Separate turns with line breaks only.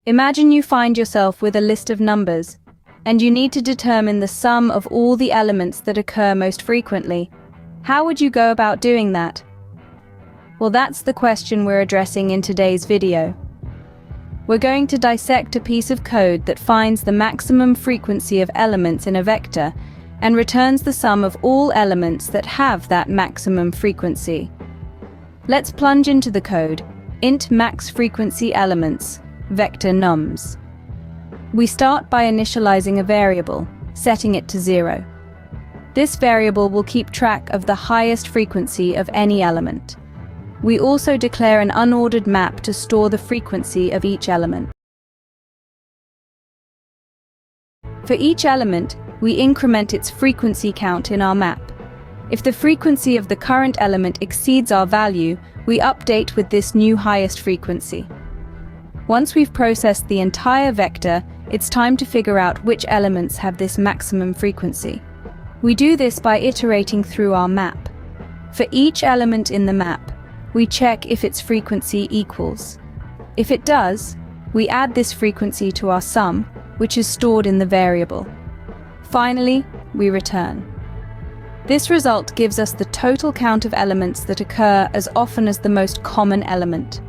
Imagine you find yourself with a list of numbers, and you need to determine the sum of all the elements that occur most frequently. How would you go about doing that? Well, that's the question we're addressing in today's video. We're going to dissect a piece of code that finds the maximum frequency of elements in a vector and returns the sum of all elements that have that maximum frequency. Let's plunge into the code. Int max frequency elements, vector nums. We start by initializing a variable, setting it to 0. This variable will keep track of the highest frequency of any element. We also declare an unordered map to store the frequency of each element. For each element, we increment its frequency count in our map. If the frequency of the current element exceeds our value, we update with this new highest frequency. Once we've processed the entire vector, it's time to figure out which elements have this maximum frequency. We do this by iterating through our map. For each element in the map, we check if its frequency equals. If it does, we add this frequency to our sum, which is stored in the variable. Finally, we return. This result gives us the total count of elements that occur as often as the most common element.